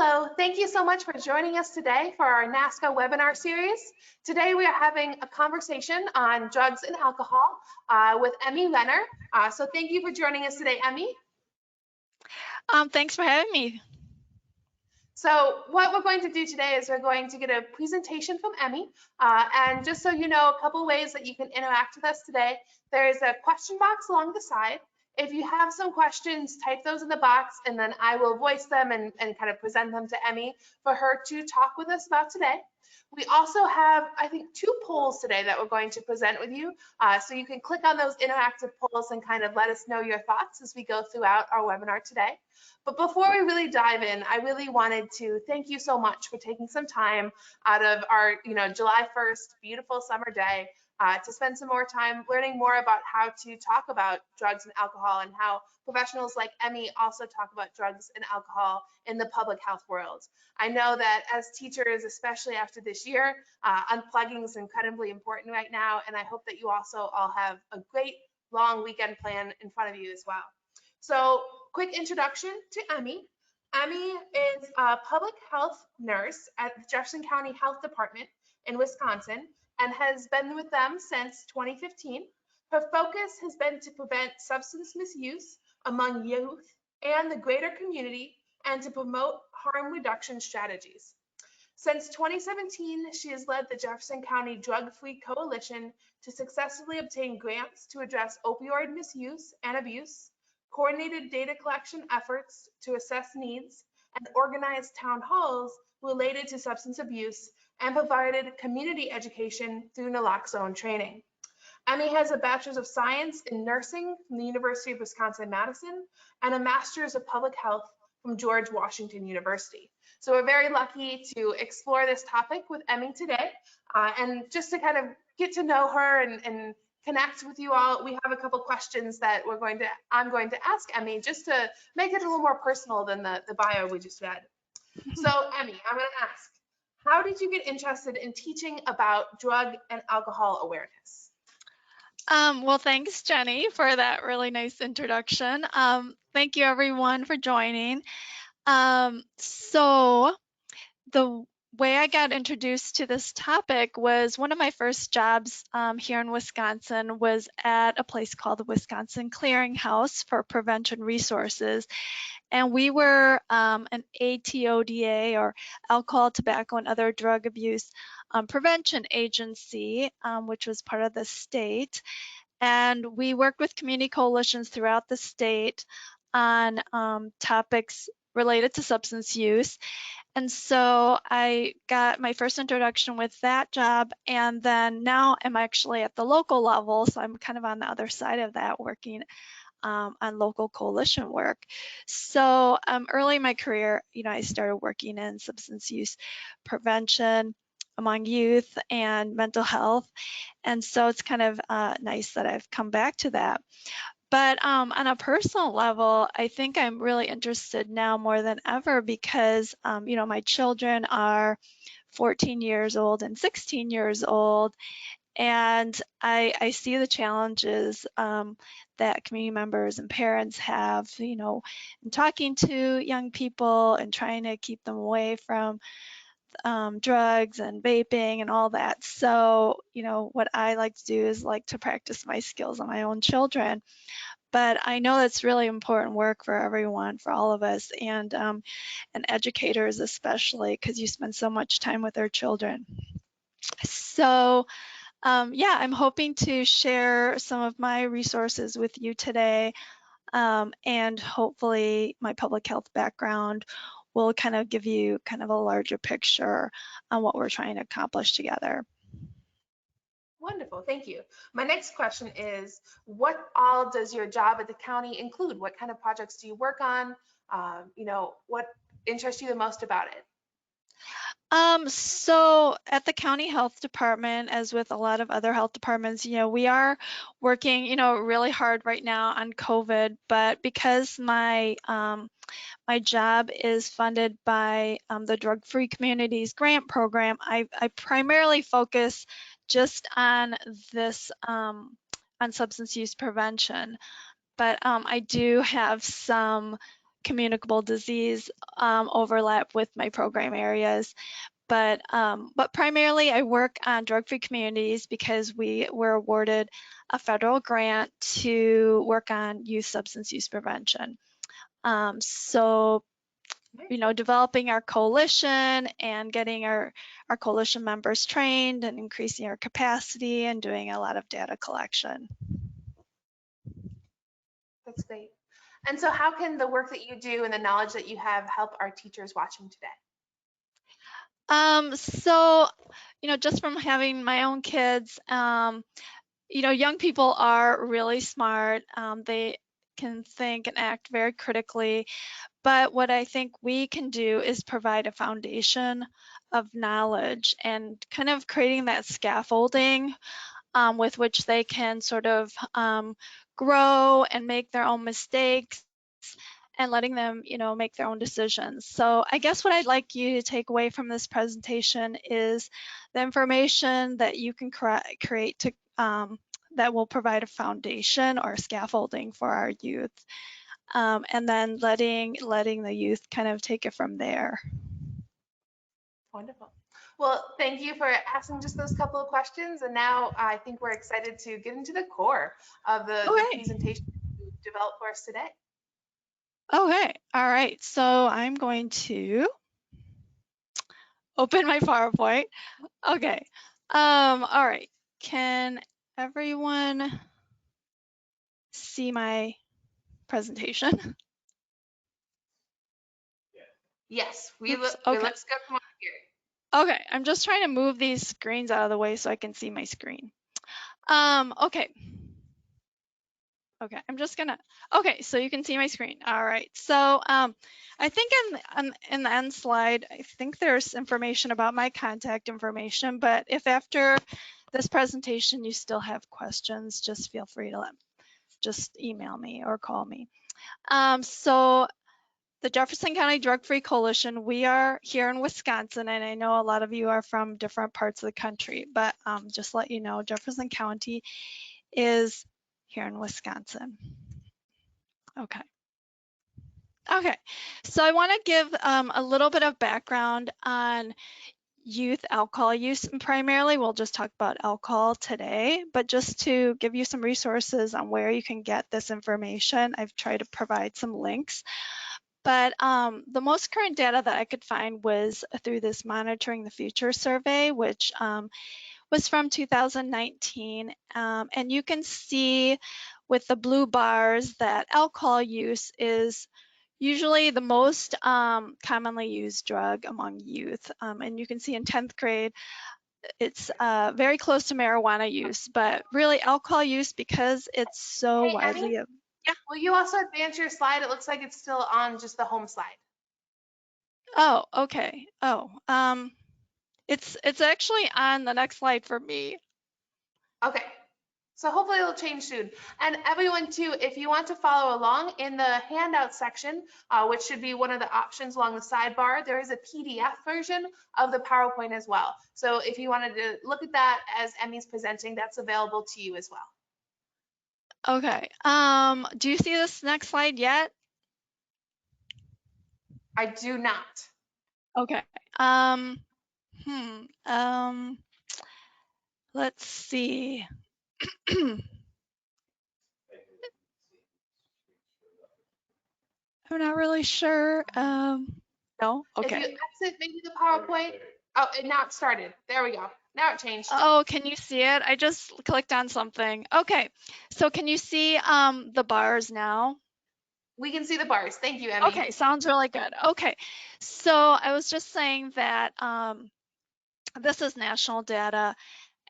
Hello, thank you so much for joining us today for our Nasco webinar series. Today we are having a conversation on drugs and alcohol with Emmy Renner. So thank you for joining us today, Emmy. Thanks for having me. So what we're going to do today is we're going to get a presentation from Emmy. And just so you know, a couple ways that you can interact with us today. There's a question box along the side. If you have some questions, type those in the box and then I will voice them and kind of present them to Emmy for her to talk with us about today. We also have, I think, 2 polls today that we're going to present with you. So you can click on those interactive polls and kind of let us know your thoughts as we go throughout our webinar today. But before we really dive in, I really wanted to thank you so much for taking some time out of our, July 1st beautiful summer day to spend some more time learning more about how to talk about drugs and alcohol and how professionals like Emmy also talk about drugs and alcohol in the public health world. I know that as teachers, especially after this year, unplugging is incredibly important right now, and I hope that you also all have a great long weekend plan in front of you as well. So quick introduction to Emmy. Emmy is a public health nurse at the Jefferson County Health Department in Wisconsin and has been with them since 2015. Her focus has been to prevent substance misuse among youth and the greater community and to promote harm reduction strategies. Since 2017, she has led the Jefferson County Drug-Free Coalition to successfully obtain grants to address opioid misuse and abuse, coordinated data collection efforts to assess needs, and organized town halls related to substance abuse, and provided community education through naloxone training. Emmy has a Bachelor's of Science in Nursing from the University of Wisconsin-Madison and a Master's of Public Health from George Washington University. So we're very lucky to explore this topic with Emmy today. And just to kind of get to know her and connect with you all, we have a couple questions that I'm going to ask Emmy just to make it a little more personal than the bio we just read. So Emmy, I'm going to ask, how did you get interested in teaching about drug and alcohol awareness? Well, thanks, Jenny, for that really nice introduction. Thank you, everyone, for joining. So the way I got introduced to this topic was one of my first jobs here in Wisconsin was at a place called the Wisconsin Clearinghouse for Prevention Resources. And we were an ATODA, or Alcohol, Tobacco, and Other Drug Abuse Prevention Agency, which was part of the state. And we worked with community coalitions throughout the state on topics related to substance use. And so I got my first introduction with that job, and then now I'm actually at the local level, so I'm kind of on the other side of that, working on local coalition work. So early in my career, I started working in substance use prevention among youth and mental health. And so it's kind of nice that I've come back to that. But on a personal level, I think I'm really interested now more than ever because, my children are 14 years old and 16 years old. And I see the challenges that community members and parents have, in talking to young people and trying to keep them away from drugs and vaping and all that. So, what I like to do is like to practice my skills on my own children. But I know that's really important work for everyone, for all of us, and educators especially, because you spend so much time with their children. So, I'm hoping to share some of my resources with you today, and hopefully my public health background will kind of give you kind of a larger picture on what we're trying to accomplish together. Wonderful, thank you. My next question is, what all does your job at the county include? What kind of projects do you work on? What interests you the most about it? So at the county health department, as with a lot of other health departments, we are working, really hard right now on COVID, but because my job is funded by the Drug Free Communities Grant Program, I primarily focus just on this, on substance use prevention. But I do have some communicable disease overlap with my program areas. But primarily I work on drug-free communities because we were awarded a federal grant to work on youth substance use prevention. So, developing our coalition and getting our coalition members trained and increasing our capacity and doing a lot of data collection. That's great. And so how can the work that you do and the knowledge that you have help our teachers watching today? So, just from having my own kids, young people are really smart. They can think and act very critically. But what I think we can do is provide a foundation of knowledge and kind of creating that scaffolding with which they can sort of grow and make their own mistakes and letting them, make their own decisions. So I guess what I'd like you to take away from this presentation is the information that you can create to that will provide a foundation or scaffolding for our youth, and then letting the youth kind of take it from there. Wonderful. Well, thank you for asking just those couple of questions. And now I think we're excited to get into the core of the presentation you developed for us today. Okay, all right. So I'm going to open my PowerPoint. Okay. All right. Can everyone see my presentation? Yes, Okay. it looks good from over here. Okay, I'm just trying to move these screens out of the way so I can see my screen. Okay. Okay, I'm just gonna, okay, so you can see my screen. All right, so I think in the end slide, I think there's information about my contact information, but if after this presentation you still have questions, just feel free to just email me or call me. So the Jefferson County Drug-Free Coalition, we are here in Wisconsin, and I know a lot of you are from different parts of the country, but just let you know, Jefferson County is here in Wisconsin. Okay. Okay, so I want to give a little bit of background on youth alcohol use, and primarily we'll just talk about alcohol today, but just to give you some resources on where you can get this information, I've tried to provide some links. But the most current data that I could find was through this Monitoring the Future survey, which was from 2019. And you can see with the blue bars that alcohol use is usually the most commonly used drug among youth. And you can see in 10th grade, it's very close to marijuana use, but really alcohol use, because it's so widely. Emmy, will you also advance your slide? It looks like it's still on just the home slide. Oh, okay. Oh, it's actually on the next slide for me. Okay. So hopefully it'll change soon. And everyone too, if you want to follow along in the handout section, which should be one of the options along the sidebar, there is a PDF version of the PowerPoint as well. So if you wanted to look at that as Emmy's presenting, that's available to you as well. Okay. Do you see this next slide yet? I do not. Okay. Let's see. I'm not really sure. No? Okay. If you exit maybe the PowerPoint, oh, it now it started. There we go. Now it changed. Oh, can you see it? I just clicked on something. Okay. So can you see the bars now? We can see the bars. Thank you, Emmy. Okay, sounds really good. Okay. So I was just saying that this is national data,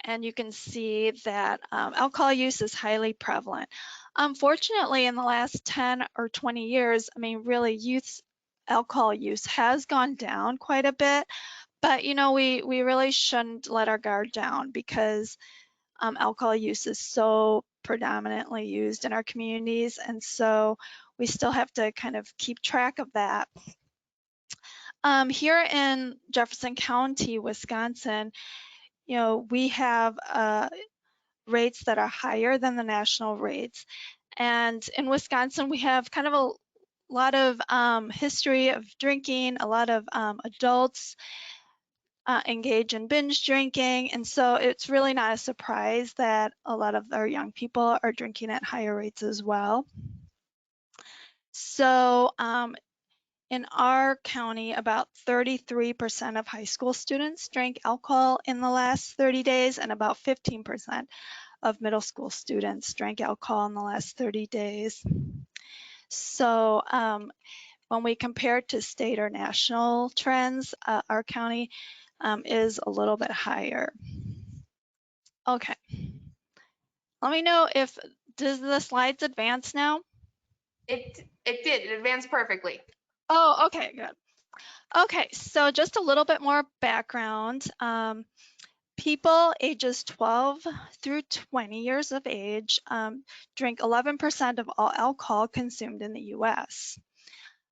and you can see that alcohol use is highly prevalent. Unfortunately, in the last 10 or 20 years, I mean, really, youth alcohol use has gone down quite a bit, but we really shouldn't let our guard down, because alcohol use is so predominantly used in our communities, and so we still have to kind of keep track of that. Here in Jefferson County, Wisconsin, we have rates that are higher than the national rates. And in Wisconsin, we have kind of lot of history of drinking, a lot of adults engage in binge drinking, and so it's really not a surprise that a lot of our young people are drinking at higher rates as well. So in our county, about 33% of high school students drank alcohol in the last 30 days, and about 15% of middle school students drank alcohol in the last 30 days. So when we compare to state or national trends, our county is a little bit higher. Okay. Let me know if, does the slides advance now? It did. It advanced perfectly. Oh, okay, good. Okay, so just a little bit more background. People ages 12 through 20 years of age drink 11% of all alcohol consumed in the US.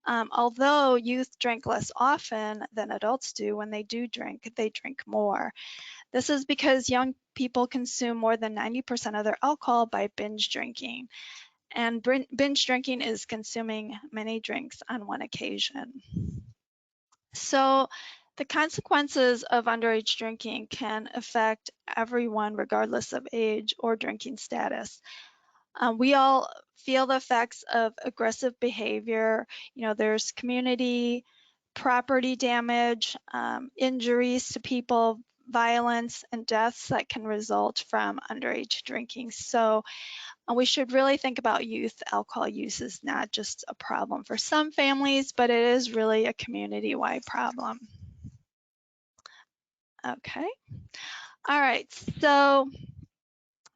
Although youth drink less often than adults do, when they do drink, they drink more. This is because young people consume more than 90% of their alcohol by binge drinking. And binge drinking is consuming many drinks on one occasion. So the consequences of underage drinking can affect everyone regardless of age or drinking status. We all feel the effects of aggressive behavior. You know, there's community, property damage, injuries to people, violence, and deaths that can result from underage drinking. So we should really think about youth alcohol use as not just a problem for some families, but it is really a community-wide problem. Okay. All right. So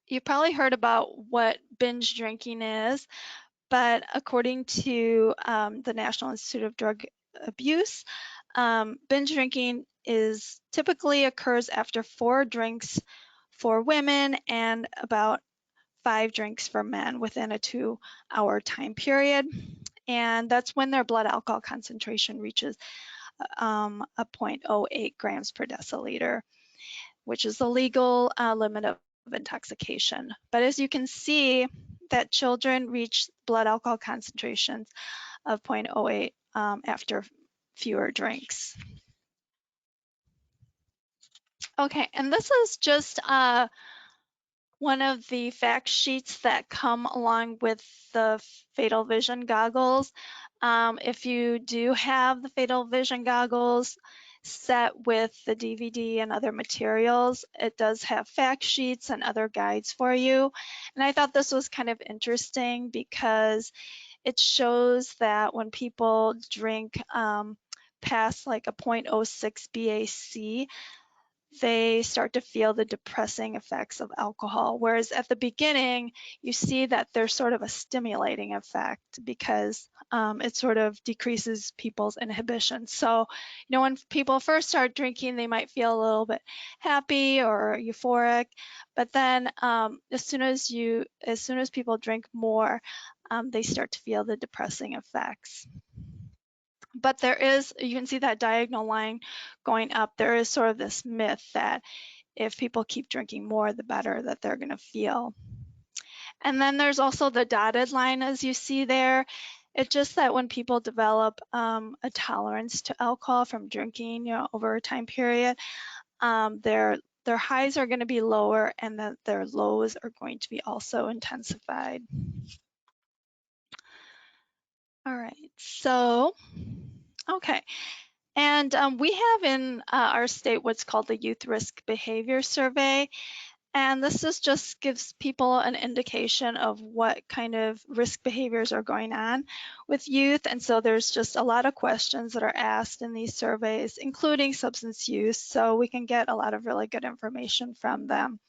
you probably heard about what binge drinking is, but according to the National Institute of Drug Abuse, binge drinking typically occurs after 4 drinks for women and about 5 drinks for men within a 2-hour time period. And that's when their blood alcohol concentration reaches a 0.08 grams per deciliter, which is the legal limit of intoxication. But as you can see, that children reach blood alcohol concentrations of 0.08 after fewer drinks. Okay, and this is just one of the fact sheets that come along with the Fatal Vision Goggles. If you do have the Fatal Vision Goggles set with the DVD and other materials, it does have fact sheets and other guides for you. And I thought this was kind of interesting because it shows that when people drink past like a 0.06 BAC, they start to feel the depressing effects of alcohol. Whereas at the beginning, you see that there's sort of a stimulating effect because it sort of decreases people's inhibition. So, you know, when people first start drinking, they might feel a little bit happy or euphoric, but then as soon as people drink more, they start to feel the depressing effects. But there is, you can see that diagonal line going up, there is sort of this myth that if people keep drinking more, the better that they're going to feel. And then there's also the dotted line, as you see there. It's just that when people develop a tolerance to alcohol from drinking, you know, over a time period, their highs are going to be lower and that their lows are going to be also intensified. All right, so, okay. And we have in our state what's called the Youth Risk Behavior Survey. And this just gives people an indication of what kind of risk behaviors are going on with youth. And so there's just a lot of questions that are asked in these surveys, including substance use. So we can get a lot of really good information from them.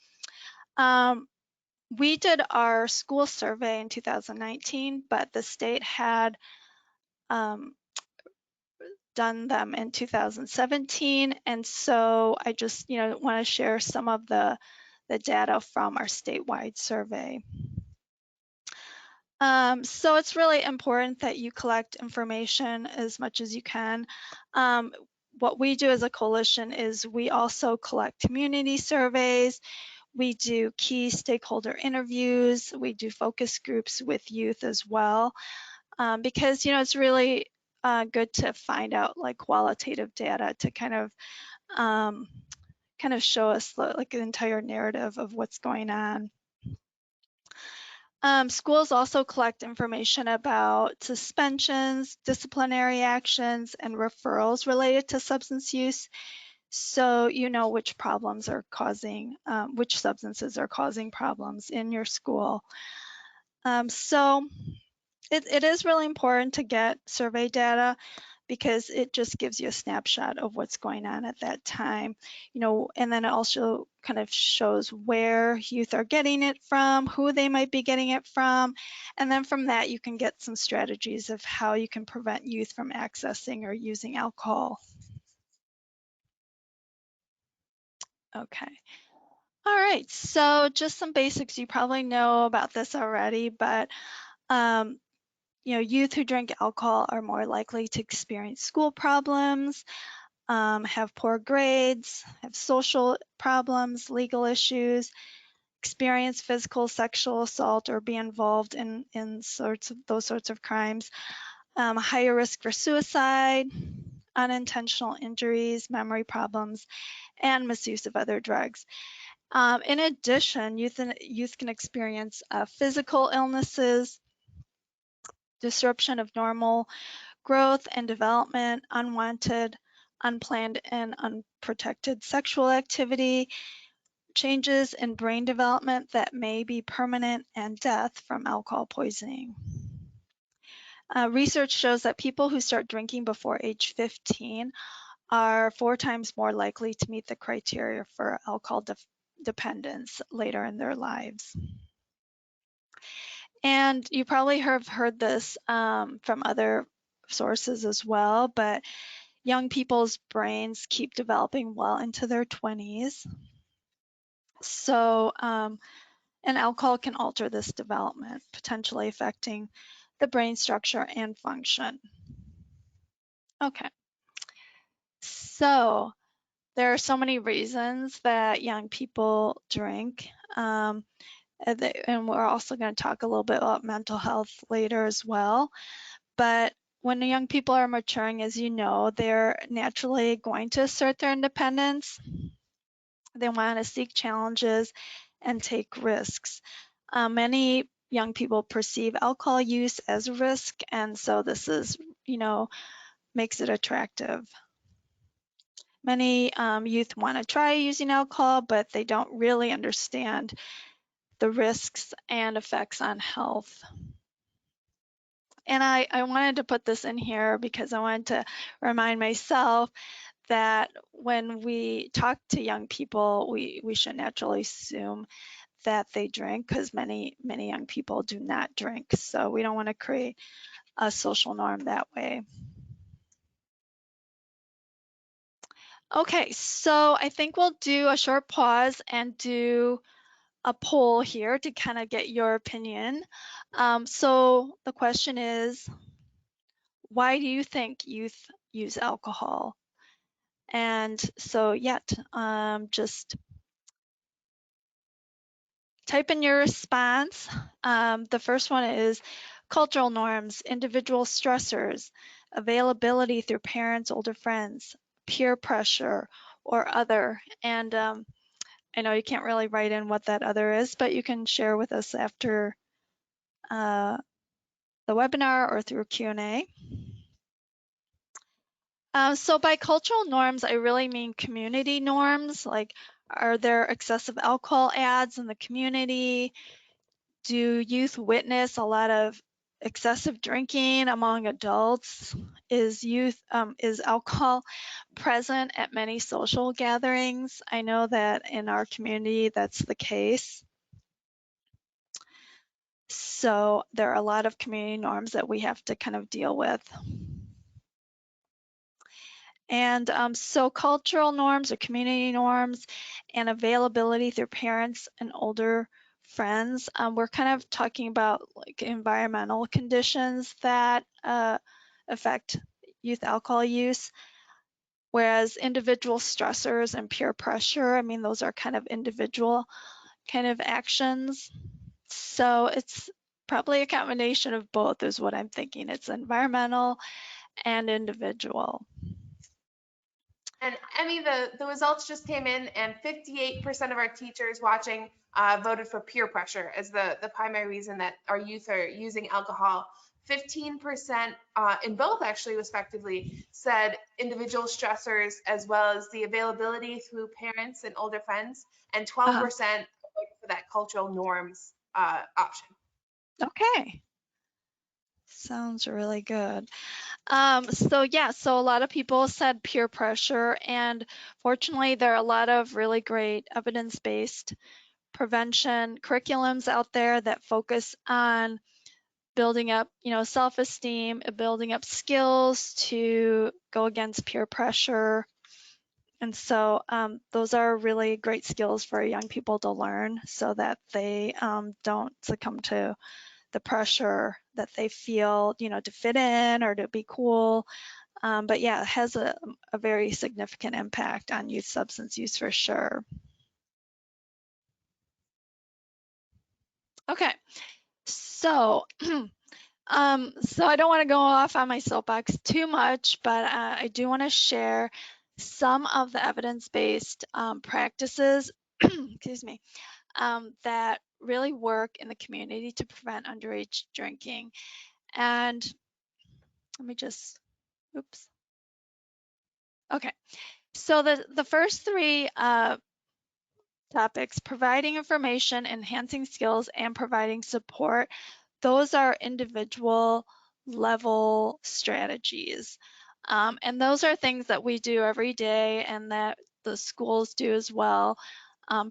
We did our school survey in 2019, but the state had done them in 2017. And so I just, you know, want to share some of the data from our statewide survey. So it's really important that you collect information as much as you can. What we do as a coalition is we also collect community surveys. We do key stakeholder interviews. We do focus groups with youth as well. because, it's really good to find out like qualitative data to um, kind of show us like an entire narrative of what's going on. Schools also collect information about suspensions, disciplinary actions, and referrals related to substance use. So you know which problems are causing, which substances are causing problems in your school. So it is really important to get survey data because it just gives you a snapshot of what's going on at that time, and then it also kind of shows where youth are getting it from, who they might be getting it from, and then from that you can get some strategies of how you can prevent youth from accessing or using alcohol. Okay. All right, so just some basics. You probably know about this already, but youth who drink alcohol are more likely to experience school problems, have poor grades, have social problems, legal issues, experience physical, sexual assault, or be involved in those sorts of crimes, higher risk for suicide, unintentional injuries, memory problems, and misuse of other drugs. In addition, youth can experience physical illnesses, disruption of normal growth and development, unwanted, unplanned, and unprotected sexual activity, changes in brain development that may be permanent, and death from alcohol poisoning. Research shows that people who start drinking before age 15 are 4 times more likely to meet the criteria for alcohol dependence later in their lives. And you probably have heard this from other sources as well, but young people's brains keep developing well into their 20s. So, and alcohol can alter this development, potentially affecting the brain structure and function. Okay. So, there are so many reasons that young people drink. And we're also going to talk a little bit about mental health later as well. But when the young people are maturing, as you know, they're naturally going to assert their independence. They want to seek challenges and take risks. Many young people perceive alcohol use as a risk, and so this is, makes it attractive. Many youth want to try using alcohol, but they don't really understand the risks and effects on health. And I wanted to put this in here because I wanted to remind myself that when we talk to young people, we should naturally assume that they drink, because many young people do not drink. So we don't want to create a social norm that way. Okay, so I think we'll do a short pause and do a poll here to kind of get your opinion. So the question is, why do you think youth use alcohol? And so, just type in your response. The first one is cultural norms, individual stressors, availability through parents, older friends, peer pressure, or other. And I know you can't really write in what that other is, but you can share with us after the webinar or through Q&A. So by cultural norms, I really mean community norms, like are there excessive alcohol ads in the community? Do youth witness a lot of excessive drinking among adults? Is alcohol present at many social gatherings? I know that in our community that's the case. So there are a lot of community norms that we have to kind of deal with. And so cultural norms or community norms and availability through parents and older friends, we're kind of talking about like environmental conditions that affect youth alcohol use, whereas individual stressors and peer pressure, I mean, those are kind of individual kind of actions. So it's probably a combination of both is what I'm thinking. It's environmental and individual. And Emmy, the results just came in, and 58% of our teachers watching voted for peer pressure as the primary reason that our youth are using alcohol. 15% in both, actually, respectively, said individual stressors as well as the availability through parents and older friends, and 12% for that cultural norms option. Okay. Sounds really good. So a lot of people said peer pressure, and fortunately there are a lot of really great evidence-based prevention curriculums out there that focus on building up, self-esteem, building up skills to go against peer pressure. And so those are really great skills for young people to learn so that they don't succumb to the pressure that they feel, to fit in or to be cool. But yeah, it has a very significant impact on youth substance use for sure. Okay, so so I don't want to go off on my soapbox too much, but I do want to share some of the evidence-based practices, excuse me, that really work in the community to prevent underage drinking. And let me just, oops. Okay, so the first three topics, providing information, enhancing skills, and providing support, those are individual level strategies. And those are things that we do every day and that the schools do as well.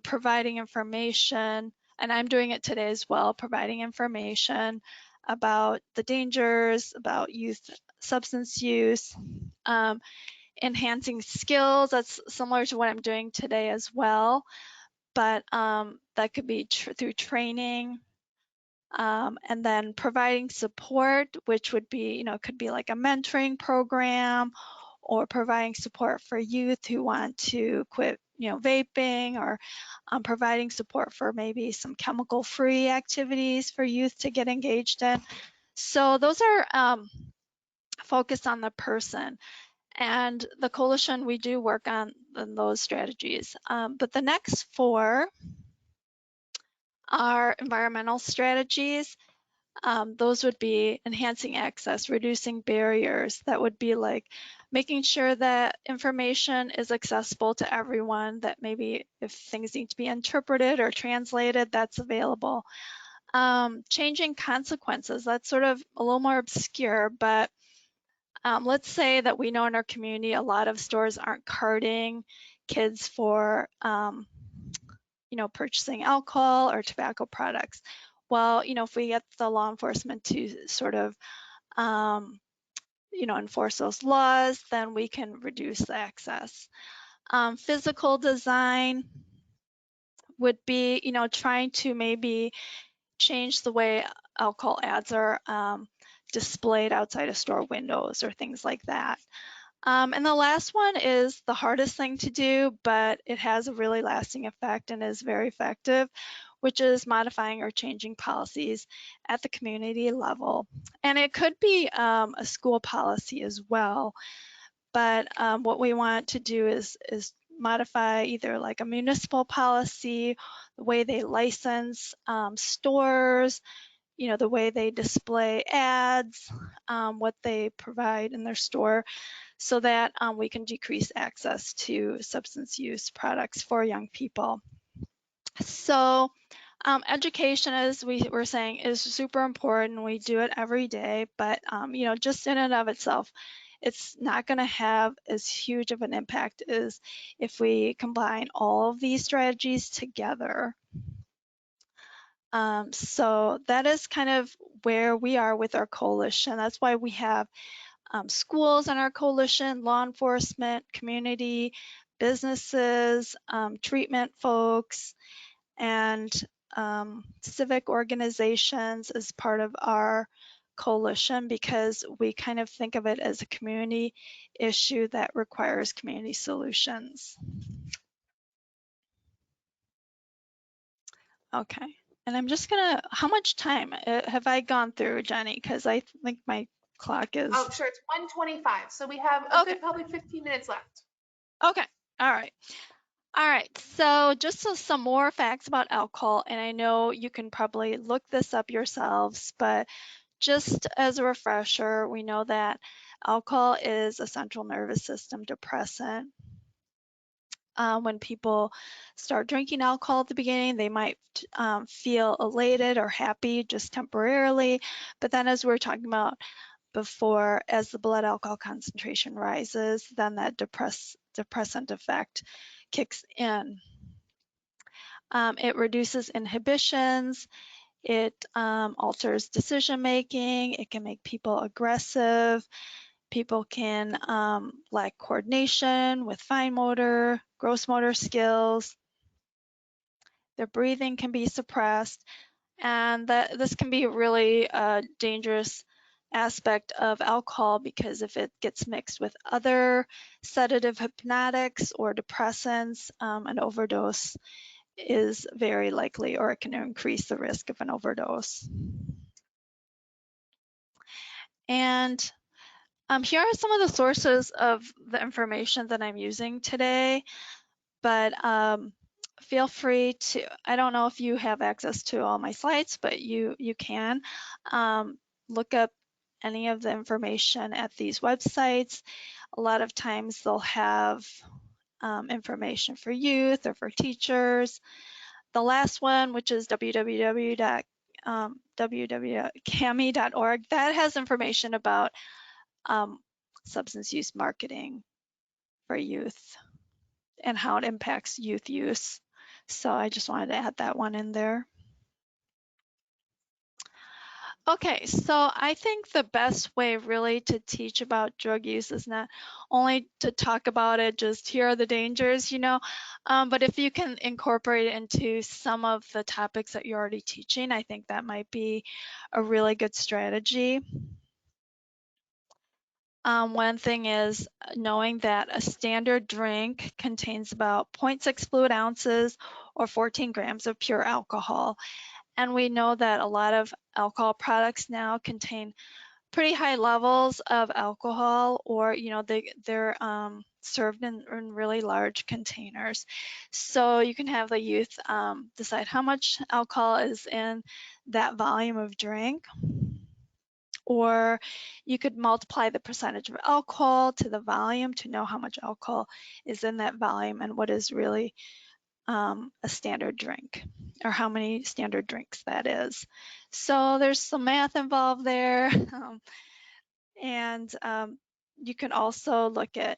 Providing information, and I'm doing it today as well, providing information about the dangers, about youth substance use, enhancing skills, that's similar to what I'm doing today as well, but that could be through training, and then providing support, which would be, could be like a mentoring program or providing support for youth who want to quit, vaping, or providing support for maybe some chemical-free activities for youth to get engaged in. So those are focused on the person. And the coalition, we do work on those strategies. But the next four are environmental strategies. Those would be enhancing access, reducing barriers. That would be like making sure that information is accessible to everyone, that maybe if things need to be interpreted or translated, that's available. Changing consequences, that's sort of a little more obscure, but let's say that we know in our community a lot of stores aren't carding kids for purchasing alcohol or tobacco products. Well, if we get the law enforcement to sort of enforce those laws, then we can reduce the access. Physical design would be, trying to maybe change the way alcohol ads are displayed outside of store windows or things like that. And the last one is the hardest thing to do, but it has a really lasting effect and is very effective, which is modifying or changing policies at the community level. And it could be a school policy as well, but what we want to do is modify either like a municipal policy, the way they license stores, the way they display ads, what they provide in their store, so that we can decrease access to substance use products for young people. So education, as we were saying, is super important. We do it every day, but just in and of itself, it's not going to have as huge of an impact as if we combine all of these strategies together. So that is kind of where we are with our coalition. That's why we have schools in our coalition, law enforcement, community, businesses, treatment folks, and civic organizations as part of our coalition, because we kind of think of it as a community issue that requires community solutions. Okay, And I'm just gonna, how much time have I gone through, Jenny? Because I think my clock is. Oh, sure, it's 1:25, so we have a Okay. good probably 15 minutes left. Okay. All right. All right. So some more facts about alcohol, and I know you can probably look this up yourselves, but just as a refresher, we know that alcohol is a central nervous system depressant. When people start drinking alcohol at the beginning, they might feel elated or happy just temporarily. But then, as we were talking about before, as the blood alcohol concentration rises, then that depressant effect kicks in. It reduces inhibitions. It alters decision making. It can make people aggressive. People can lack coordination with fine motor, gross motor skills. Their breathing can be suppressed, and this can be really a dangerous aspect of alcohol because if it gets mixed with other sedative hypnotics or depressants, an overdose is very likely, or it can increase the risk of an overdose. And here are some of the sources of the information that I'm using today, but feel free to, I don't know if you have access to all my slides, but you can look up any of the information at these websites. A lot of times they'll have information for youth or for teachers. The last one, which is www.cami.org, that has information about substance use marketing for youth and how it impacts youth use. So I just wanted to add that one in there. Okay, so I think the best way really to teach about drug use is not only to talk about it, just here are the dangers, but if you can incorporate it into some of the topics that you're already teaching, I think that might be a really good strategy. One thing is knowing that a standard drink contains about 0.6 fluid ounces or 14 grams of pure alcohol. And we know that a lot of alcohol products now contain pretty high levels of alcohol, or they're served in really large containers. So you can have the youth decide how much alcohol is in that volume of drink, or you could multiply the percentage of alcohol to the volume to know how much alcohol is in that volume and what is really a standard drink, or how many standard drinks that is. So there's some math involved there. And you can also look at,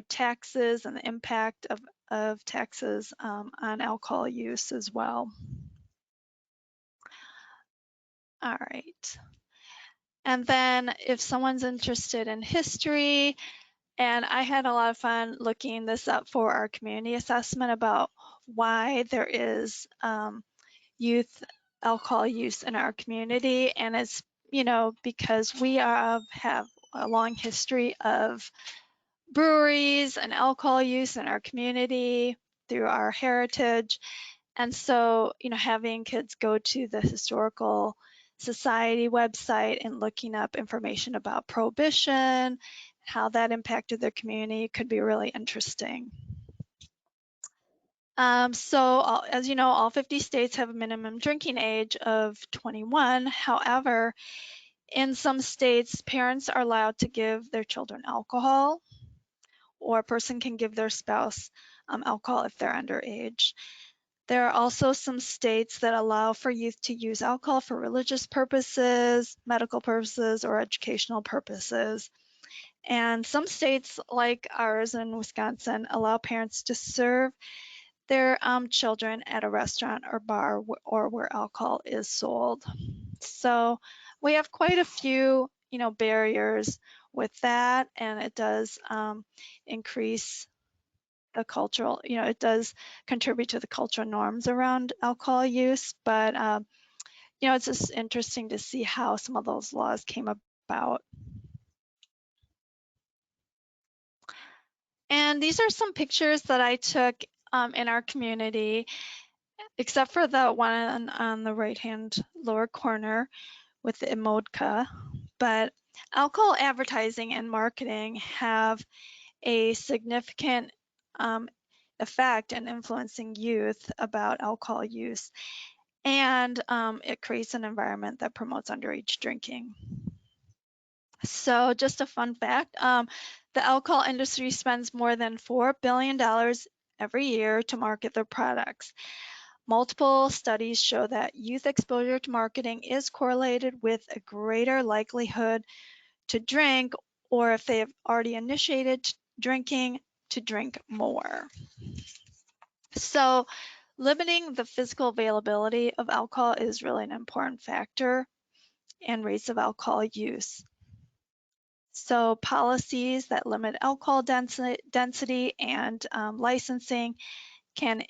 taxes and the impact of taxes on alcohol use as well. All right. And then if someone's interested in history, and I had a lot of fun looking this up for our community assessment about why there is youth alcohol use in our community. And it's, because we have a long history of breweries and alcohol use in our community through our heritage. And so, having kids go to the Historical Society website and looking up information about prohibition, how that impacted their community could be really interesting. So as you know, all 50 states have a minimum drinking age of 21. However, in some states, parents are allowed to give their children alcohol, or a person can give their spouse alcohol if they're underage. There are also some states that allow for youth to use alcohol for religious purposes, medical purposes, or educational purposes. And some states, like ours in Wisconsin, allow parents to serve their children at a restaurant or bar or where alcohol is sold. So we have quite a few, barriers with that, and it does increase the cultural, it does contribute to the cultural norms around alcohol use, but it's just interesting to see how some of those laws came about. And these are some pictures that I took in our community. except for the one on the right-hand lower corner with the emotica. But alcohol advertising and marketing have a significant effect in influencing youth about alcohol use, and it creates an environment that promotes underage drinking. So just a fun fact, the alcohol industry spends more than $4 billion every year to market their products. Multiple studies show that youth exposure to marketing is correlated with a greater likelihood to drink, or if they have already initiated drinking, to drink more. So limiting the physical availability of alcohol is really an important factor in rates of alcohol use. So policies that limit alcohol density and licensing can,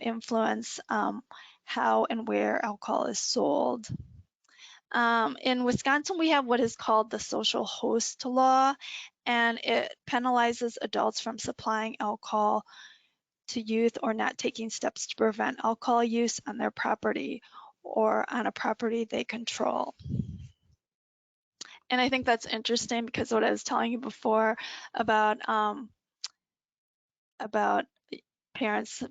influence how and where alcohol is sold. In Wisconsin, we have what is called the social host law, and it penalizes adults from supplying alcohol to youth or not taking steps to prevent alcohol use on their property or on a property they control. And I think that's interesting because what I was telling you before about parents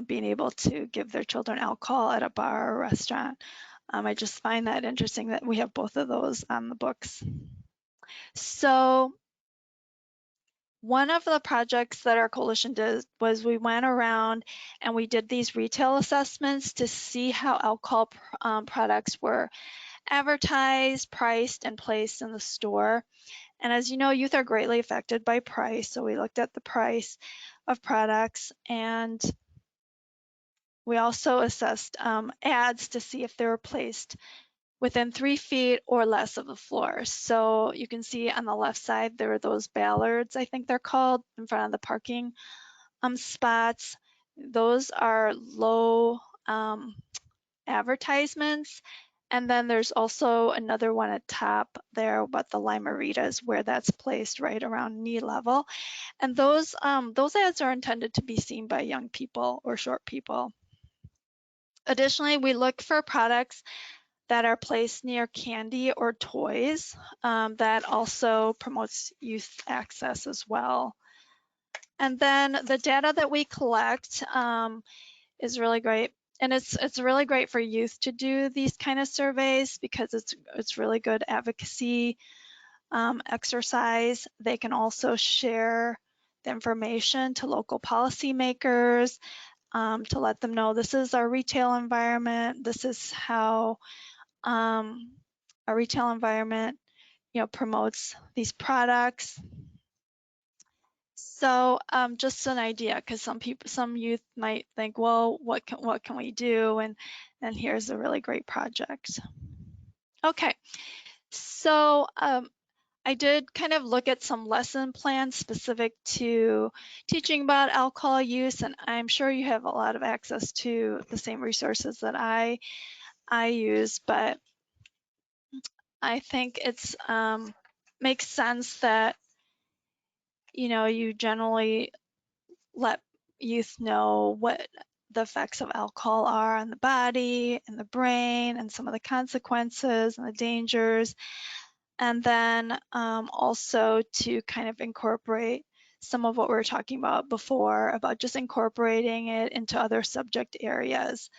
being able to give their children alcohol at a bar or restaurant. I just find that interesting that we have both of those on the books. So one of the projects that our coalition did was we went around and we did these retail assessments to see how alcohol products were advertised, priced, and placed in the store. And as you know, youth are greatly affected by price. So we looked at the price of products, and we also assessed ads to see if they were placed within 3 feet or less of the floor. So you can see on the left side, there are those ballards, I think they're called, in front of the parking spots. Those are low advertisements. And then there's also another one at top there, but the Lime-A-Ritas, where that's placed right around knee level. And those ads are intended to be seen by young people or short people. Additionally, we look for products that are placed near candy or toys. That also promotes youth access as well. And then the data that we collect is really great. And it's really great for youth to do these kind of surveys because it's really good advocacy exercise. They can also share the information to local policymakers to let them know this is our retail environment. This is how our retail environment, promotes these products. So just an idea, because some youth might think, well, what can we do? And here's a really great project. Okay, so I did kind of look at some lesson plans specific to teaching about alcohol use, and I'm sure you have a lot of access to the same resources that I use, but I think it's makes sense that you generally let youth know what the effects of alcohol are on the body and the brain and some of the consequences and the dangers. And then also to kind of incorporate some of what we were talking about before about just incorporating it into other subject areas.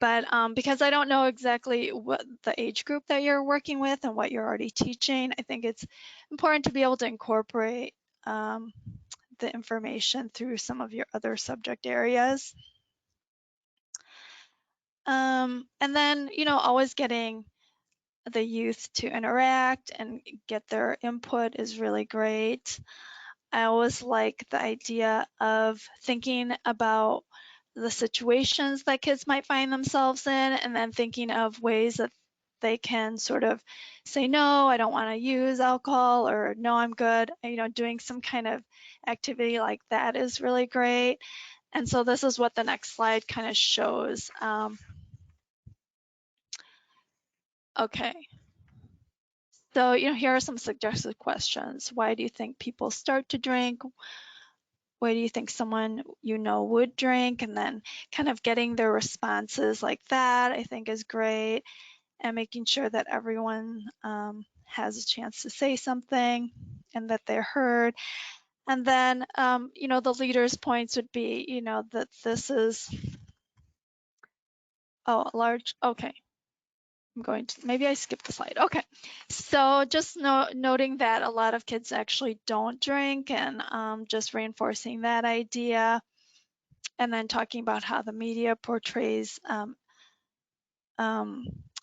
But because I don't know exactly what the age group that you're working with and what you're already teaching, I think it's important to be able to incorporate the information through some of your other subject areas. And then, always getting the youth to interact and get their input is really great. I always like the idea of thinking about the situations that kids might find themselves in and then thinking of ways that they can sort of say, no, I don't want to use alcohol, or no, I'm good. Doing some kind of activity like that is really great. And so this is what the next slide kind of shows. Okay. So, here are some suggested questions. Why do you think people start to drink? what do you think someone would drink, and then kind of getting their responses like that, I think is great, and making sure that everyone has a chance to say something and that they're heard. And then, the leader's points would be, that this is, oh, a large, okay. Maybe I skipped the slide. Okay. So just noting that a lot of kids actually don't drink, and just reinforcing that idea. And then talking about how the media portrays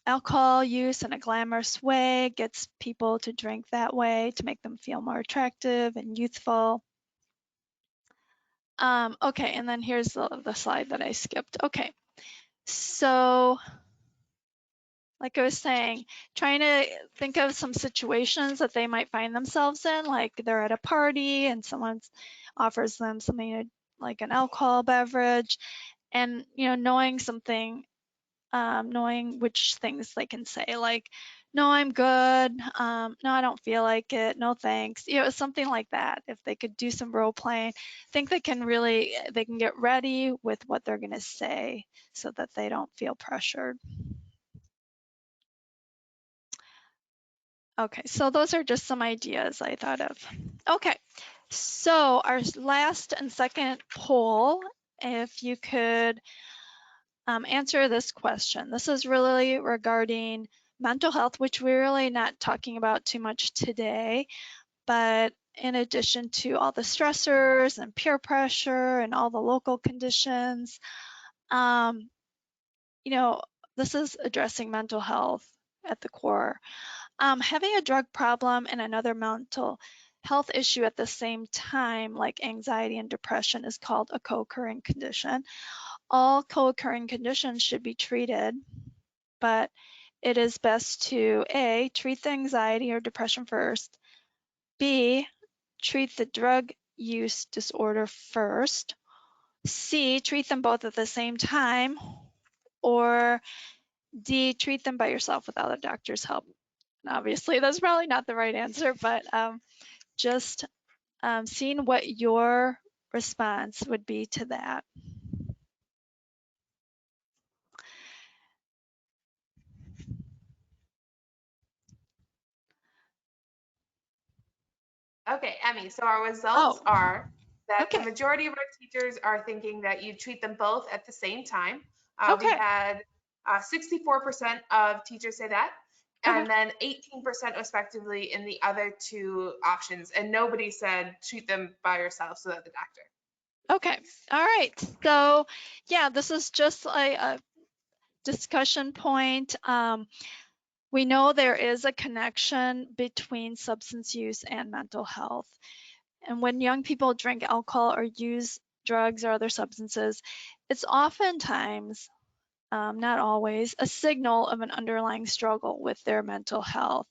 alcohol use in a glamorous way, gets people to drink that way to make them feel more attractive and youthful. Okay, and then here's the slide that I skipped. Okay, so like I was saying, trying to think of some situations that they might find themselves in, like they're at a party and someone offers them something like an alcohol beverage, and knowing something, knowing which things they can say, like, no, I'm good, no, I don't feel like it, no thanks, something like that. If they could do some role playing, I think they can get ready with what they're going to say so that they don't feel pressured. Okay, so those are just some ideas I thought of. Okay, so our last and second poll, if you could answer this question. This is really regarding mental health, which we're really not talking about too much today, but in addition to all the stressors and peer pressure and all the local conditions, this is addressing mental health at the core. Having a drug problem and another mental health issue at the same time, like anxiety and depression, is called a co-occurring condition. All co-occurring conditions should be treated, but it is best to A, treat the anxiety or depression first, B, treat the drug use disorder first, C, treat them both at the same time, or D, treat them by yourself without a doctor's help. And obviously, that's probably not the right answer, but just seeing what your response would be to that. Okay, Emmy, so our results are that okay. the majority of our teachers are thinking that you treat them both at the same time. We Okay. had 64% of teachers say that, and then 18% respectively in the other two options, and nobody said treat them by yourself so that the doctor. Okay, all right. So yeah, this is just a discussion point. We know there is a connection between substance use and mental health. And when young people drink alcohol or use drugs or other substances, it's oftentimes, not always, a signal of an underlying struggle with their mental health.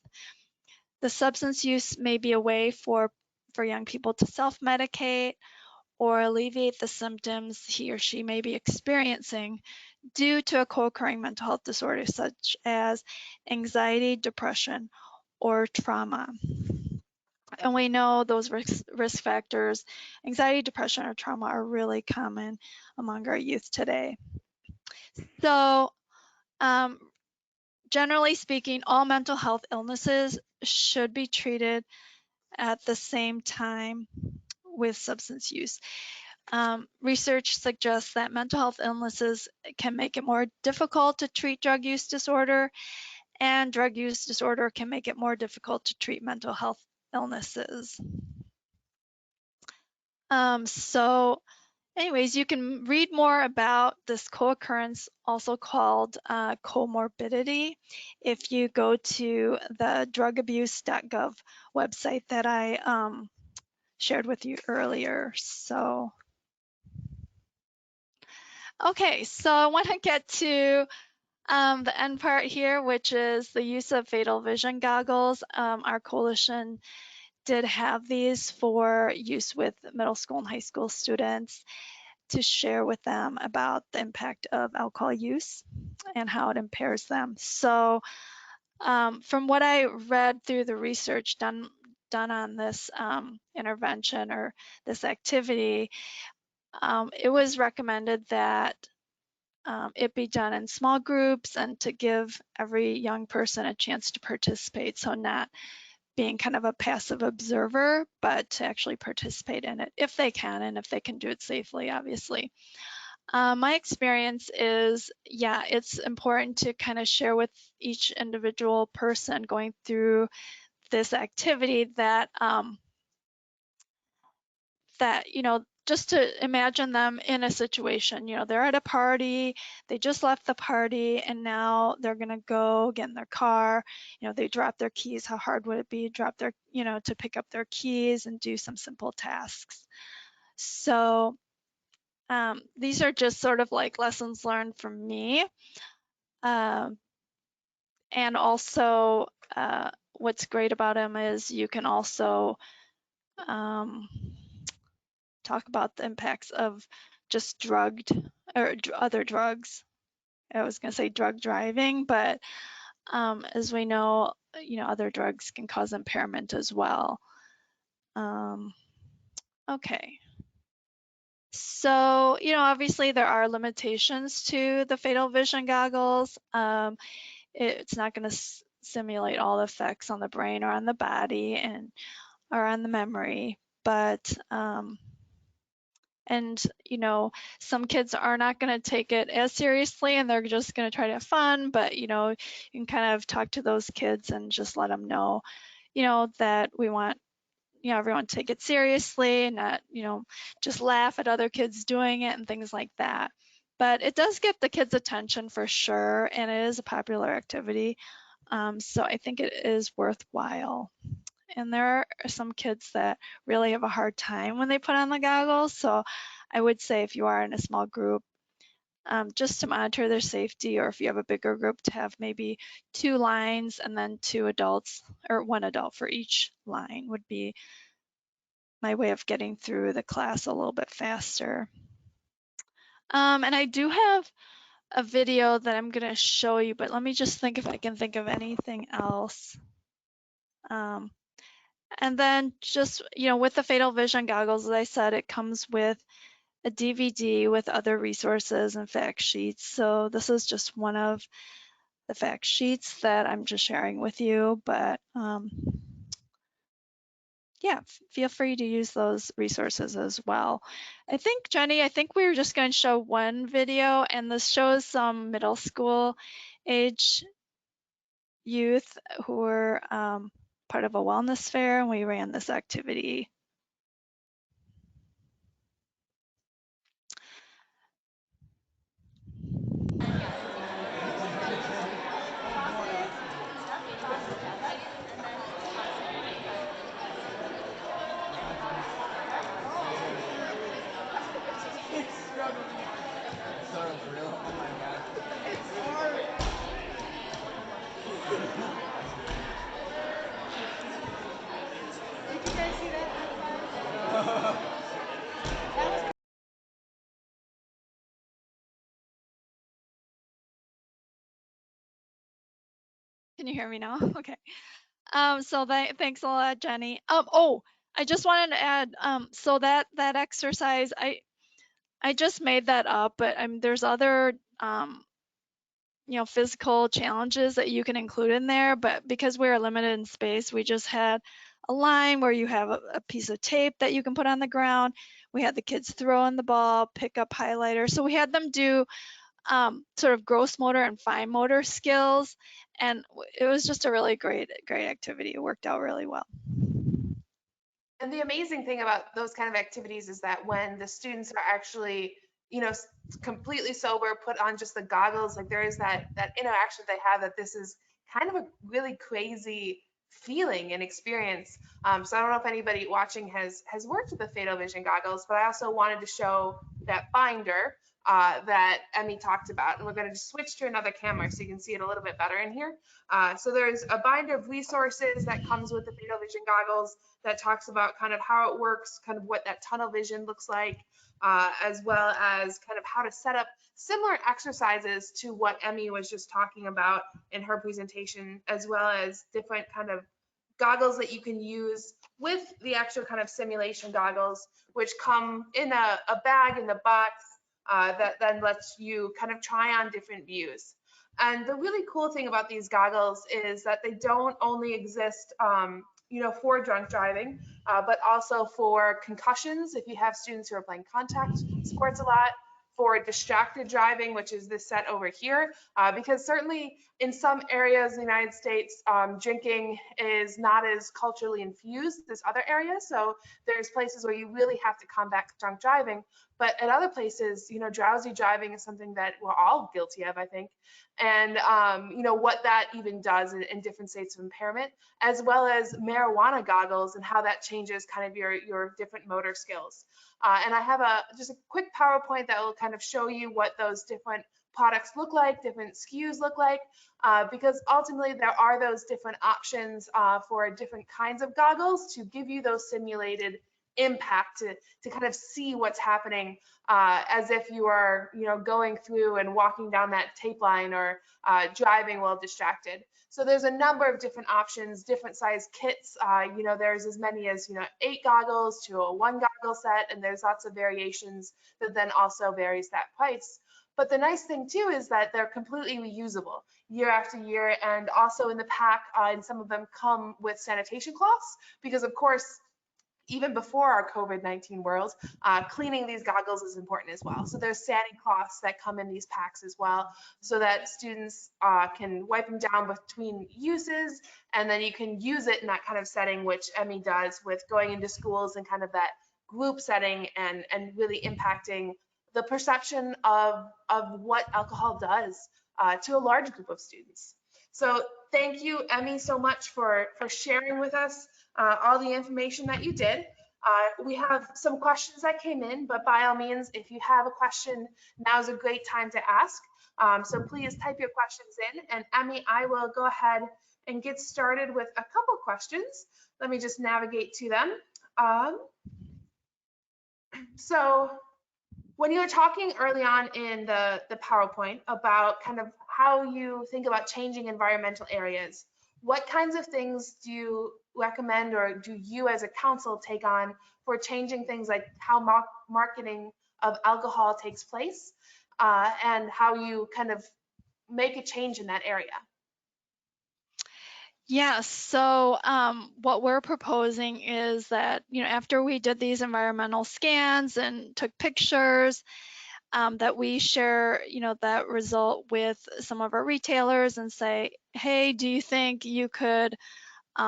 The substance use may be a way for young people to self-medicate or alleviate the symptoms he or she may be experiencing due to a co-occurring mental health disorder such as anxiety, depression, or trauma. And we know those risk factors, anxiety, depression, or trauma, are really common among our youth today. So generally speaking, all mental health illnesses should be treated at the same time with substance use. Research suggests that mental health illnesses can make it more difficult to treat drug use disorder, and drug use disorder can make it more difficult to treat mental health illnesses. So anyways, you can read more about this co-occurrence, also called comorbidity, if you go to the drugabuse.gov website that I shared with you earlier. So, okay, so I want to get to the end part here, which is the use of Fatal Vision Goggles. Our coalition did have these for use with middle school and high school students to share with them about the impact of alcohol use and how it impairs them. So from what I read through the research done done on this intervention or this activity, it was recommended that it be done in small groups and to give every young person a chance to participate. So not being kind of a passive observer, but to actually participate in it if they can and if they can do it safely, obviously. My experience is, yeah, it's important to kind of share with each individual person going through this activity that just to imagine them in a situation, they're at a party, they just left the party, and now they're gonna go get in their car, they drop their keys. How hard would it be to drop their, to pick up their keys and do some simple tasks? So these are just sort of like lessons learned from me. And also, what's great about them is you can also talk about the impacts of just drugged or other drugs. I was going to say drug driving, but as we know, other drugs can cause impairment as well. Okay. So, obviously there are limitations to the Fatal Vision Goggles. It's not going to simulate all the effects on the brain or on the body or on the memory, but and some kids are not going to take it as seriously and they're just going to try to have fun, but you can kind of talk to those kids and just let them know that we want everyone to take it seriously and not just laugh at other kids doing it and things like that. But it does get the kids' attention for sure, and it is a popular activity, so I think it is worthwhile. And there are some kids that really have a hard time when they put on the goggles. So I would say if you are in a small group, just to monitor their safety, or if you have a bigger group, to have maybe 2 lines and then 2 adults or 1 adult for each line would be my way of getting through the class a little bit faster. And I do have a video that I'm going to show you, but let me just think if I can think of anything else. And then just, with the Fatal Vision Goggles, as I said, it comes with a DVD with other resources and fact sheets. So this is just one of the fact sheets that I'm just sharing with you, but yeah, feel free to use those resources as well. I think, Jenny, we were just going to show one video, and this shows some middle school age youth who were part of a wellness fair, and we ran this activity. Can you hear me now? Okay. So thanks a lot, Jenny. Oh, I just wanted to add, so that exercise, I just made that up, but there's other, physical challenges that you can include in there, but because we are limited in space, we just had a line where you have a piece of tape that you can put on the ground. We had the kids throw in the ball, pick up highlighter. So we had them do sort of gross motor and fine motor skills, and it was just a really great activity. It worked out really well. And the amazing thing about those kind of activities is that when the students are actually, completely sober, put on just the goggles, like there is that interaction they have, that this is kind of a really crazy feeling and experience. So I don't know if anybody watching has worked with the Fatal Vision Goggles, but I also wanted to show that binder that Emmy talked about. And we're going to just switch to another camera so you can see it a little bit better in here. So there's a binder of resources that comes with the Fatal Vision Goggles that talks about kind of how it works, kind of what that tunnel vision looks like, as well as kind of how to set up similar exercises to what Emmy was just talking about in her presentation, as well as different kind of goggles that you can use with the actual kind of simulation goggles, which come in a bag in the box that then lets you kind of try on different views. And the really cool thing about these goggles is that they don't only exist, for drunk driving, but also for concussions. If you have students who are playing contact sports a lot, for distracted driving, which is this set over here, because certainly in some areas in the United States, drinking is not as culturally infused as other areas. So there's places where you really have to combat drunk driving. But at other places, drowsy driving is something that we're all guilty of, I think. And, what that even does in different states of impairment, as well as marijuana goggles and how that changes kind of your different motor skills. And I have just a quick PowerPoint that will kind of show you what those different products look like, different SKUs look like, because ultimately there are those different options for different kinds of goggles to give you those simulated impact to kind of see what's happening as if you are going through and walking down that tape line or driving while distracted. So there's a number of different options, different size kits. There's as many as 8 goggles to a 1 goggle set, and there's lots of variations that then also varies that price. But the nice thing too is that they're completely reusable year after year, and also in the pack, and some of them come with sanitation cloths, because of course, even before our COVID-19 world, cleaning these goggles is important as well. So there's sani cloths that come in these packs as well, so that students can wipe them down between uses, and then you can use it in that kind of setting, which Emmy does with going into schools and kind of that group setting and really impacting the perception of what alcohol does to a large group of students. So thank you, Emmy, so much for sharing with us all the information that you did. We have some questions that came in, but by all means, if you have a question, now's a great time to ask. So please type your questions in, and Emmy, I will go ahead and get started with a couple questions. Let me just navigate to them. So when you were talking early on in the PowerPoint about kind of how you think about changing environmental areas, what kinds of things do you recommend, or do you as a council take on for changing things like how marketing of alcohol takes place, and how you kind of make a change in that area? Yes, so what we're proposing is that, after we did these environmental scans and took pictures, that we share, that result with some of our retailers and say, hey, do you think you could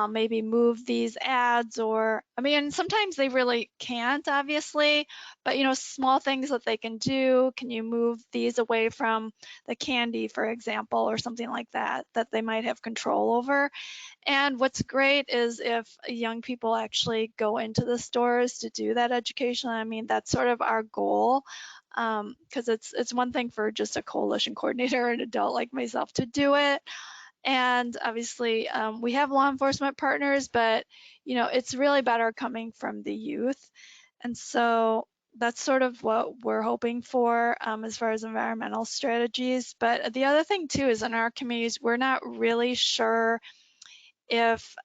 maybe move these ads? Or, sometimes they really can't, obviously, but, small things that they can do. Can you move these away from the candy, for example, or something like that, that they might have control over? And what's great is if young people actually go into the stores to do that education. That's sort of our goal, because it's one thing for just a coalition coordinator, an adult like myself, to do it. And obviously, we have law enforcement partners, but it's really better coming from the youth. And so that's sort of what we're hoping for as far as environmental strategies. But the other thing too is in our communities, we're not really sure if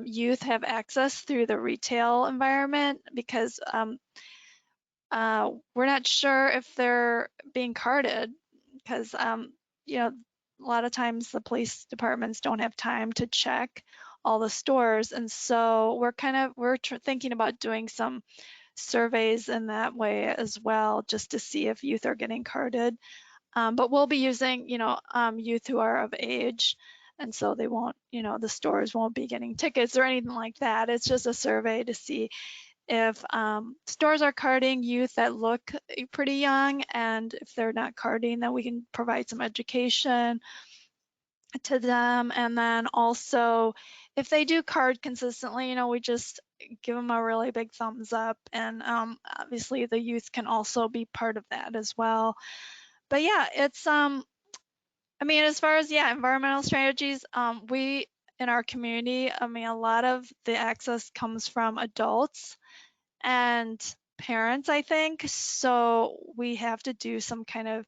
youth have access through the retail environment, because we're not sure if they're being carded, because a lot of times the police departments don't have time to check all the stores, and so we're thinking about doing some surveys in that way as well, just to see if youth are getting carded. But we'll be using youth who are of age, and so they won't, the stores won't be getting tickets or anything like that. It's just a survey to see if stores are carding youth that look pretty young, and if they're not carding, then we can provide some education to them. And then also, if they do card consistently, we just give them a really big thumbs up. And obviously the youth can also be part of that as well. But yeah, it's as far as environmental strategies, we in our community, a lot of the access comes from adults and parents, I think. So we have to do some kind of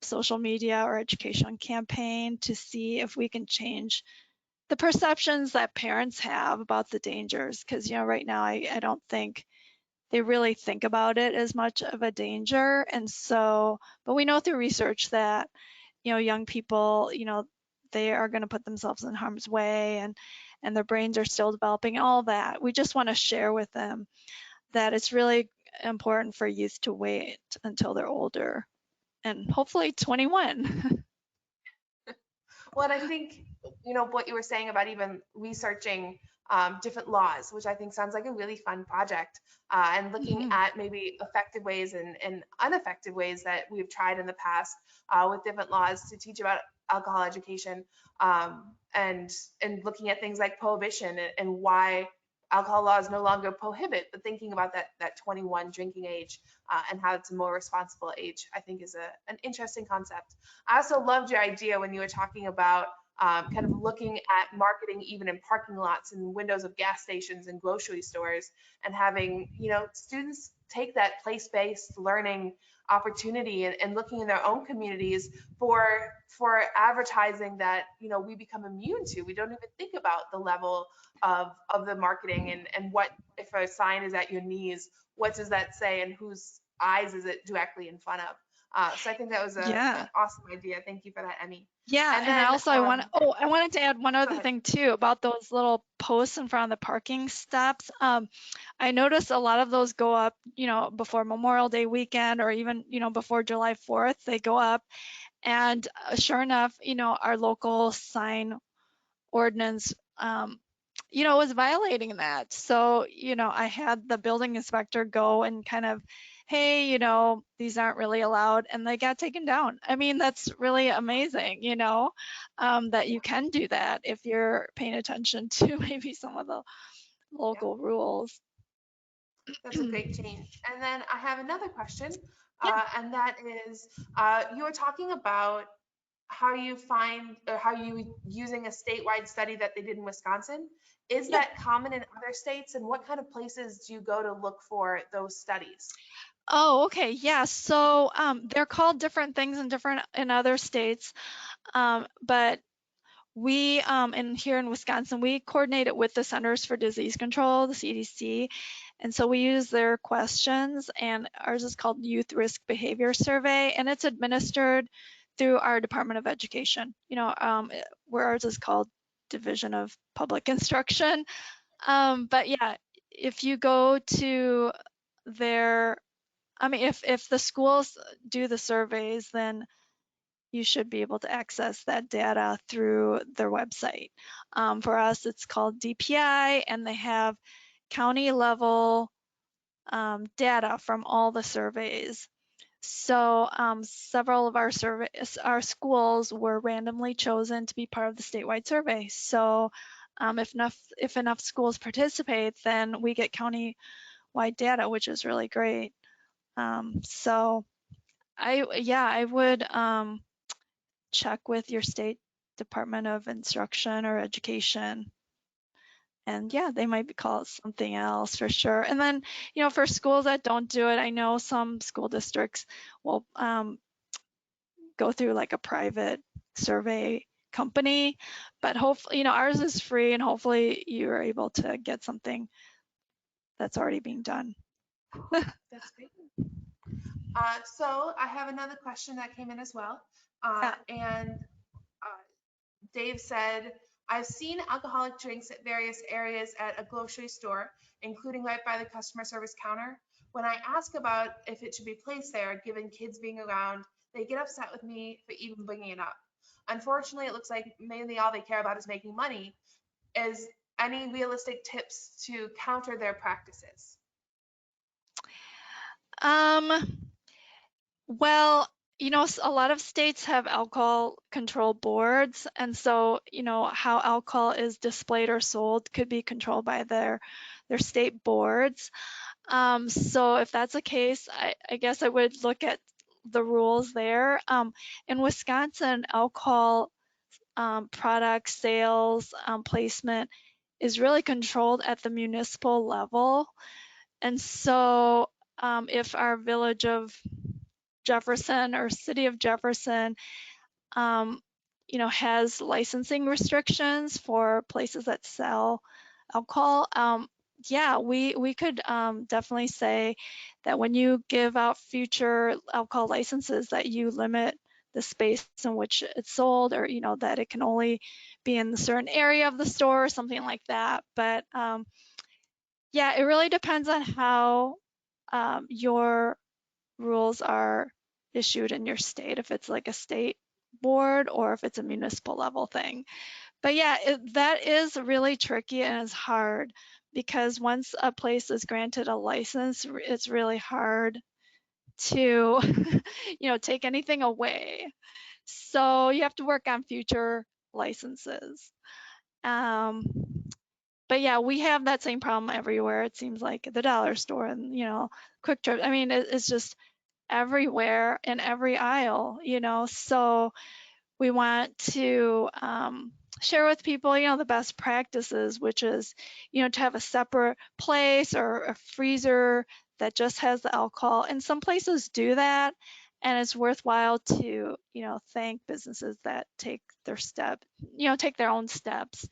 social media or education campaign to see if we can change the perceptions that parents have about the dangers, because right now I don't think they really think about it as much of a danger. And so, but we know through research that young people, they are going to put themselves in harm's way, and their brains are still developing, all that. We just want to share with them that it's really important for youth to wait until they're older and hopefully 21. Well, and I think, what you were saying about even researching different laws, which I think sounds like a really fun project, and looking Mhm. at maybe effective ways and ineffective ways that we've tried in the past with different laws to teach about alcohol education, and looking at things like prohibition and why alcohol laws no longer prohibit, but thinking about that 21 drinking age and how it's a more responsible age, I think is an interesting concept. I also loved your idea when you were talking about kind of looking at marketing even in parking lots and windows of gas stations and grocery stores, and having students take that place-based learning opportunity and looking in their own communities for advertising that we become immune to. We don't even think about the level of the marketing, and what if a sign is at your knees, what does that say and whose eyes is it directly in front of. So I think that was an Yeah. awesome idea. Thank you for that, Emmy. Yeah, And and then, I wanted to add one go other ahead. thing too about those little posts in front of the parking stops. I noticed a lot of those go up, before Memorial Day weekend, or even, before July 4th, they go up. And sure enough, our local sign ordinance, was violating that. So, I had the building inspector go and kind of, hey, these aren't really allowed, and they got taken down. I mean, that's really amazing, that you can do that if you're paying attention to maybe some of the Yeah, local rules. that's a great change. And then I have another question, Yeah. and that is, you were talking about how you find or how you using a statewide study that they did in Wisconsin. Is Yeah. that common in other states, and what kind of places do you go to look for those studies? Oh, okay. Yeah. So they're called different things in other states. But we in here in Wisconsin, we coordinate it with the Centers for Disease Control, the CDC. And so we use their questions, and ours is called Youth Risk Behavior Survey, and it's administered through our Department of Education. Where ours is called Division of Public Instruction. But yeah, if you go to their, I mean, if the schools do the surveys, then you should be able to access that data through their website. For us, it's called DPI, and they have county level data from all the surveys. So several of our schools were randomly chosen to be part of the statewide survey. So if enough schools participate, then we get county-wide data, which is really great. So I would check with your state Department of Instruction or Education. And yeah, they might be called something else for sure. And then, for schools that don't do it, I know some school districts will go through like a private survey company, but hopefully, ours is free, and hopefully you're able to get something that's already being done. That's great. So I have another question that came in as well. Yeah. And Dave said, I've seen alcoholic drinks at various areas at a grocery store, including right by the customer service counter. When I ask about if it should be placed there, given kids being around, they get upset with me for even bringing it up. Unfortunately, it looks like mainly all they care about is making money. Is any realistic tips to counter their practices? Um, Well, a lot of states have alcohol control boards, and so, how alcohol is displayed or sold could be controlled by their state boards. So if that's the case, I guess I would look at the rules there. In Wisconsin, alcohol product sales placement is really controlled at the municipal level, and so if our village of Jefferson or city of Jefferson um, has licensing restrictions for places that sell alcohol. Yeah, we could definitely say that when you give out future alcohol licenses, that you limit the space in which it's sold, or that it can only be in a certain area of the store or something like that. But yeah, it really depends on how your rules are issued in your state, if it's like a state board or if it's a municipal level thing. But yeah, that is really tricky and it's hard, because once a place is granted a license, it's really hard to, take anything away. So you have to work on future licenses. Um, but yeah, we have that same problem everywhere. It seems like the dollar store and, Quick Trip. I mean, it's just everywhere in every aisle, So we want to share with people, the best practices, which is, to have a separate place or a freezer that just has the alcohol. And some places do that, and it's worthwhile to, thank businesses that take take their own steps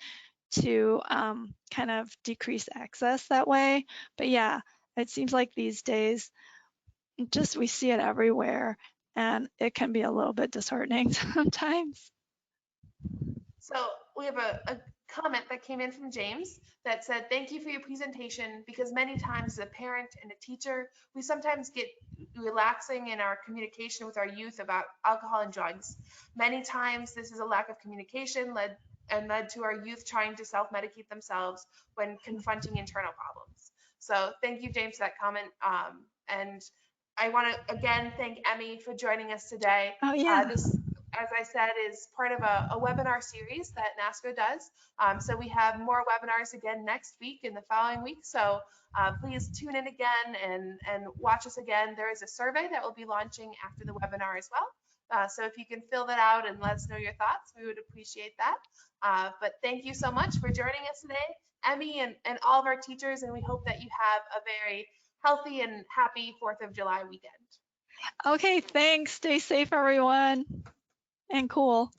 to kind of decrease access that way. But yeah, it seems like these days, just we see it everywhere, and it can be a little bit disheartening sometimes. So we have a comment that came in from James that said, thank you for your presentation, because many times as a parent and a teacher, we sometimes get relaxing in our communication with our youth about alcohol and drugs. Many times this is a lack of communication led to our youth trying to self-medicate themselves when confronting internal problems. So thank you, James, for that comment. And I want to again thank Emmy for joining us today. Oh yeah. This, as I said, is part of a webinar series that Nasco does. So we have more webinars again next week and the following week. So please tune in again and watch us again. There is a survey that will be launching after the webinar as well. So if you can fill that out and let us know your thoughts, we would appreciate that. But thank you so much for joining us today, Emmy, and all of our teachers. And we hope that you have a very healthy and happy 4th of July weekend. Okay, thanks. Stay safe, everyone, and cool.